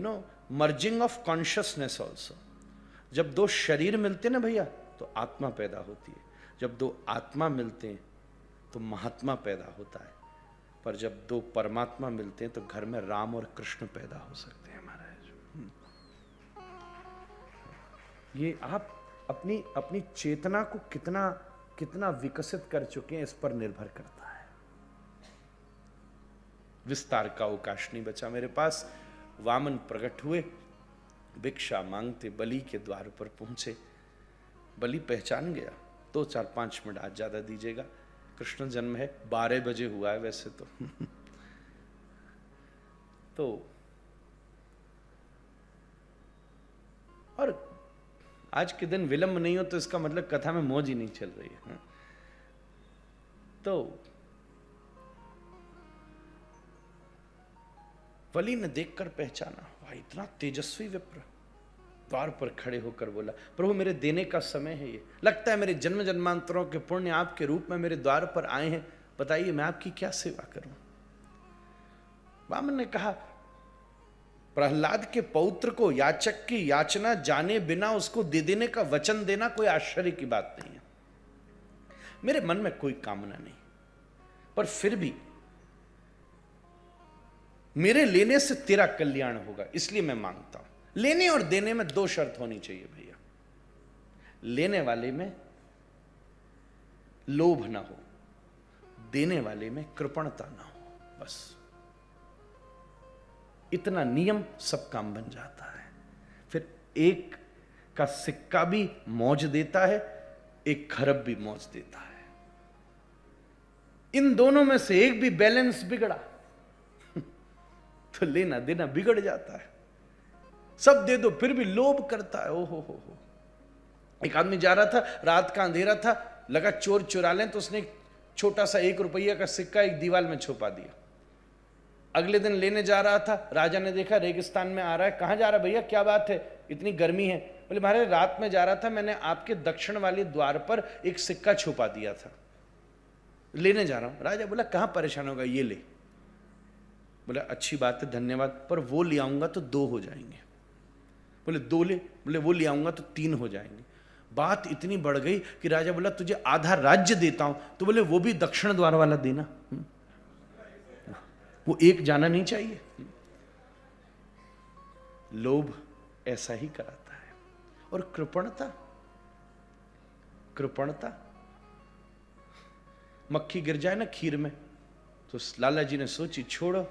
Merging of consciousness also. जब दो शरीर मिलते ना भैया तो आत्मा पैदा होती है, जब दो आत्मा मिलते हैं तो महात्मा पैदा होता है, पर जब दो परमात्मा मिलते हैं तो घर में राम और कृष्ण पैदा हो सकते हैं महाराज। ये आप अपनी अपनी चेतना को कितना कितना विकसित कर चुके हैं इस पर निर्भर करता है। विस्तार का अवकाश नहीं बचा मेरे पास। वामन प्रकट हुए, भिक्षा मांगते बलि के द्वार पर पहुंचे। बलि पहचान गया, 2-4-5 मिनट आज ज्यादा दीजिएगा, कृष्ण जन्म है, 12 बजे हुआ है वैसे तो और आज के दिन विलंब नहीं हो तो इसका मतलब कथा में मौज ही नहीं चल रही है। तो बलि ने देखकर पहचाना, भाई इतना तेजस्वी विप्र। द्वार पर खड़े होकर बोला, प्रभु मेरे देने का समय है, ये लगता है मेरे जन्म जन्मांतरों के पुण्य आपके रूप में मेरे द्वार पर आए हैं, बताइए मैं आपकी क्या सेवा करूं। वामन ने कहा, प्रहलाद के पौत्र को याचक की याचना जाने बिना उसको दे देने का वचन देना कोई आश्चर्य की बात नहीं है। मेरे मन में कोई कामना नहीं, पर फिर भी मेरे लेने से तेरा कल्याण होगा, इसलिए मैं मांगता हूं। लेने और देने में 2 शर्त होनी चाहिए भैया। लेने वाले में लोभ ना हो, देने वाले में कृपणता ना हो, बस इतना नियम सब काम बन जाता है। फिर एक का सिक्का भी मौज देता है, एक खरब भी मौज देता है। इन दोनों में से एक भी बैलेंस बिगड़ा तो लेना देना बिगड़ जाता है। सब दे दो फिर भी लोभ करता है। ओहो हो। एक आदमी जा रहा था, रात का अंधेरा था, लगा चोर चुरा लें, तो उसने एक छोटा सा 1 रुपया का सिक्का एक दीवार में छुपा दिया। अगले दिन लेने जा रहा था, राजा ने देखा रेगिस्तान में आ रहा है, कहां जा रहा भैया, क्या बात है, इतनी गर्मी है। बोले महाराज रात में जा रहा था, मैंने आपके दक्षिण वाले द्वार पर एक सिक्का छुपा दिया था, लेने जा रहा हूं। राजा बोला कहां परेशान होगा, ये ले। बोला अच्छी बात है धन्यवाद, पर वो ले आऊंगा तो 2 हो जाएंगे। बोले 2 ले, बोले वो ले आऊंगा तो 3 हो जाएंगे। बात इतनी बढ़ गई कि राजा बोला तुझे आधा राज्य देता हूं, तो बोले वो भी दक्षिण द्वार वाला देना, वो एक जाना नहीं चाहिए। लोभ ऐसा ही कराता है। और कृपणता मक्खी गिर जाए ना खीर में तो लाला जी ने सोची छोड़ो,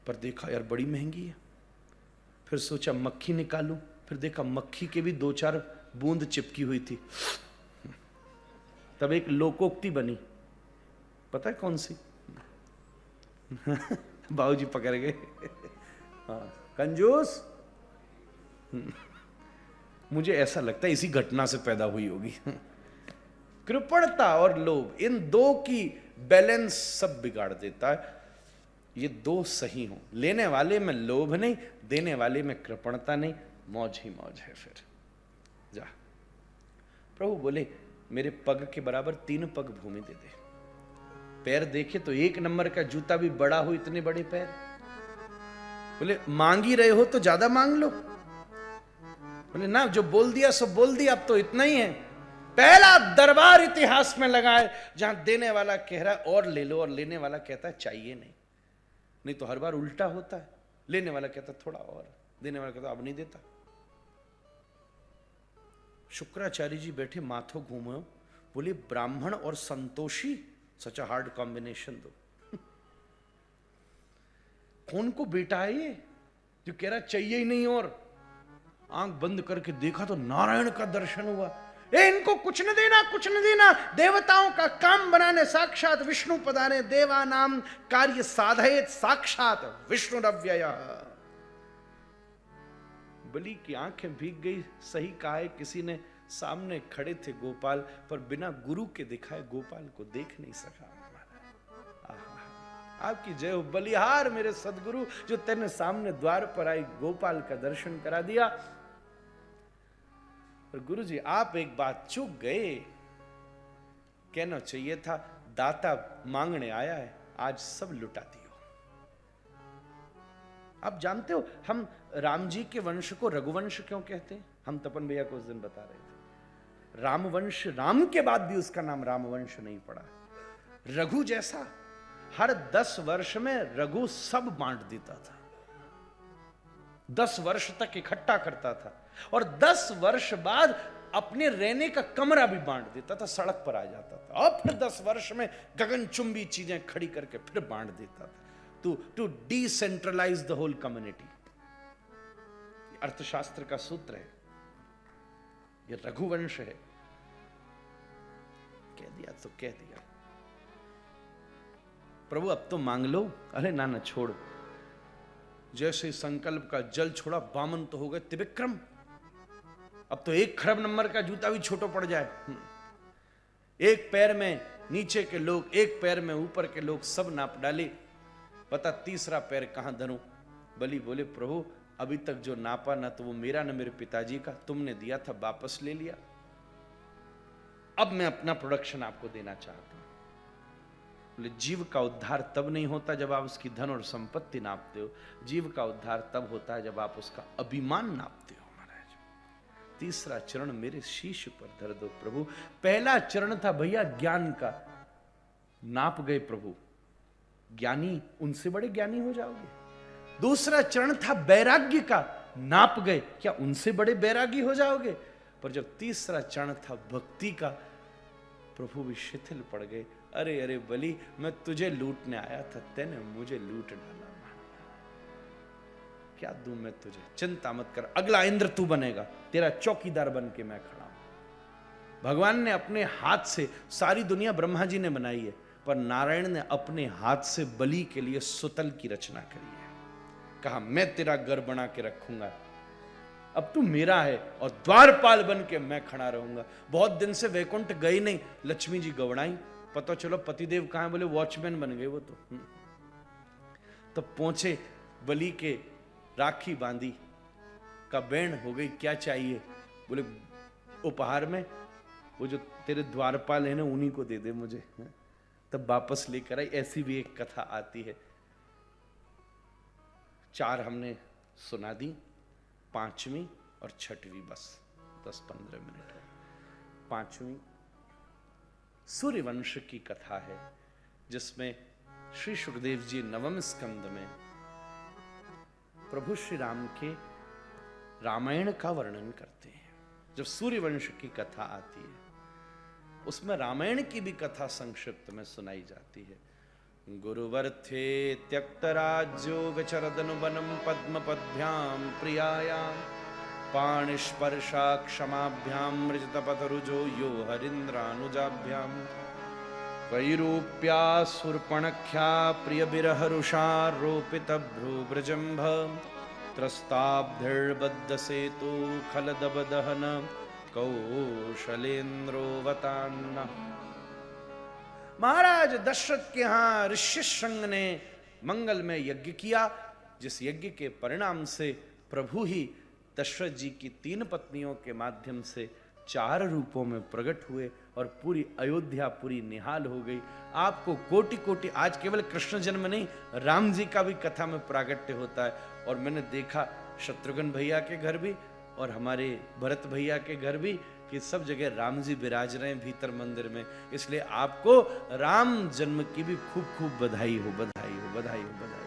पर देखा यार बड़ी महंगी है। फिर सोचा मक्खी निकालूं, फिर देखा मक्खी के भी 2-4 बूंद चिपकी हुई थी। तब एक लोकोक्ति बनी, पता है कौन सी? बाबूजी पकड़ गए। हाँ, कंजूस। मुझे ऐसा लगता है इसी घटना से पैदा हुई होगी। कृपणता और लोभ, इन 2 की बैलेंस सब बिगाड़ देता है। ये 2 सही हो, लेने वाले में लोभ नहीं, देने वाले में कृपणता नहीं, मौज ही मौज है। फिर जा। प्रभु बोले मेरे पग के बराबर 3 पग भूमि दे दे। पैर देखे तो 1 नंबर का जूता भी बड़ा हो, इतने बड़े पैर। बोले मांग ही रहे हो तो ज्यादा मांग लो। बोले ना, जो बोल दिया सब बोल दिया, अब तो इतना ही है। पहला दरबार इतिहास में लगा है जहां देने वाला कह रहा है और ले लो, और लेने वाला कहता है चाहिए नहीं। नहीं तो हर बार उल्टा होता है, लेने वाला कहता थोड़ा और, देने वाला कहता अब नहीं देता। शुक्राचार्य जी बैठे माथो घूमो, बोले ब्राह्मण और संतोषी, सच अ हार्ड कॉम्बिनेशन दो। कौन को बेटा है ये जो कह रहा चाहिए ही नहीं, और आंख बंद करके देखा तो नारायण का दर्शन हुआ। इनको कुछ न देना, कुछ न देना, देवताओं का काम बनाने साक्षात विष्णु पधारे, देवा नाम कार्य साधयेत साक्षात विष्णुरव्ययः। बलि की आंखें भीग गई। सही कहा है किसी ने, सामने खड़े थे गोपाल, पर बिना गुरु के दिखाए गोपाल को देख नहीं सका। आपकी जय हो बलिहार मेरे सदगुरु, जो तेने सामने द्वार पर आई गोपाल का दर्शन करा दिया। और गुरु जी आप एक बात चूक गए, कहना चाहिए था दाता मांगने आया है, आज सब लुटा दियो। आप जानते हो हम राम जी के वंश को रघुवंश क्यों कहते हैं? हम तपन भैया को उस दिन बता रहे थे, रामवंश, राम के बाद भी उसका नाम रामवंश नहीं पड़ा। रघु जैसा हर 10 वर्ष में रघु सब बांट देता था, 10 वर्ष तक इकट्ठा करता था और 10 वर्ष बाद अपने रहने का कमरा भी बांट देता था, सड़क पर आ जाता था और फिर 10 वर्ष में गगनचुंबी चीजें खड़ी करके फिर बांट देता था, to decentralise the whole community. अर्थशास्त्र का सूत्र है, ये रघुवंश है। कह दिया तो कह दिया, प्रभु अब तो मांग लो। अरे ना ना छोड़, जैसे संकल्प का जल छोड़ा, बामन तो हो गए त्रिविक्रम। अब तो 1 खरब नंबर का जूता भी छोटा पड़ जाए। एक पैर में नीचे के लोग, एक पैर में ऊपर के लोग, सब नाप डाले, पता तीसरा पैर कहां धरूं। बलि बोले प्रभु अभी तक जो नापा ना तो वो मेरा ना मेरे पिताजी का, तुमने दिया था वापस ले लिया, अब मैं अपना प्रोडक्शन आपको देना चाहता हूं। बोले जीव का उद्धार तब नहीं होता जब आप उसकी धन और संपत्ति नापते हो, जीव का उद्धार तब होता है जब आप उसका अभिमान नापते हो। महाराज तीसरा चरण मेरे शीश पर धर दो प्रभु। पहला चरण था भैया ज्ञान का, नाप गए प्रभु, ज्ञानी उनसे बड़े ज्ञानी हो जाओगे। दूसरा चरण था वैराग्य का, नाप गए, क्या उनसे बड़े वैरागी हो जाओगे। पर जब तीसरा चरण था भक्ति का, प्रभु भी शिथिल पड़ गए। अरे अरे बलि, मैं तुझे लूटने आया था, तैने मुझे लूट डाला, क्या दूं मैं तुझे, चिंता मत कर, अगला इंद्र तू बनेगा, तेरा चौकीदार बन के मैं खड़ा हूं। भगवान ने अपने हाथ से, सारी दुनिया ब्रह्मा जी ने बनाई है, पर नारायण ने अपने हाथ से बलि के लिए सुतल की रचना करी है। कहा मैं तेरा घर बना के रखूंगा, अब तू मेरा है और द्वारपाल बन के मैं खड़ा रहूंगा। बहुत दिन से वैकुंठ गई नहीं, लक्ष्मी जी गवड़ाई, पता चलो पतिदेव कहां, बोले वॉचमैन बन गए वो तो। तब पहुंचे बलि के, राखी बांधी, का बैंड हो गई, क्या चाहिए, बोले उपहार में वो जो तेरे द्वारपाल है ना उन्हीं को दे दे मुझे। तब वापस लेकर आई। ऐसी भी एक कथा आती है, 4 हमने सुना दी, 5वीं और 6वीं बस 10-15 मिनट। 5वीं सूर्यवंश की कथा है, जिसमें श्री सुखदेव जी 9वें स्कंद में प्रभु श्री राम के रामायण का वर्णन करते हैं। जब सूर्यवंश की कथा आती है, उसमें रामायण की भी कथा संक्षिप्त में सुनाई जाती है। गुरुवर्थे त्यक्तराज्यो विचरदन वनम पद्मपद्भ्याम प्रियायाम पाणिस्पर्शा क्षमाभ्याम मृजतपतरुजो यो हरिन्द्रानुजाभ्याम वैरूप्या सुर्पणख्या प्रिय बिरहरुषा रोपित भ्रूव्रजम्भ त्रस्ताब्धिर्बद्ध सेतु खलदब दहन कौशलेन्द्रोवतान्न। महाराज दशरथ के यहां ऋष्यशृंग ने मंगलमय यज्ञ किया, जिस यज्ञ के परिणाम से प्रभु ही दशरथ जी की 3 पत्नियों के माध्यम से 4 रूपों में प्रकट हुए और पूरी अयोध्या पूरी निहाल हो गई। आपको कोटि कोटि, आज केवल कृष्ण जन्म नहीं, राम जी का भी कथा में प्रागट्य होता है। और मैंने देखा शत्रुघ्न भैया के घर भी और हमारे भरत भैया के घर भी, कि सब जगह राम जी विराज रहे हैं भीतर मंदिर में। इसलिए आपको राम जन्म की भी खूब खूब बधाई हो, बधाई हो, बधाई हो, बधाई हो।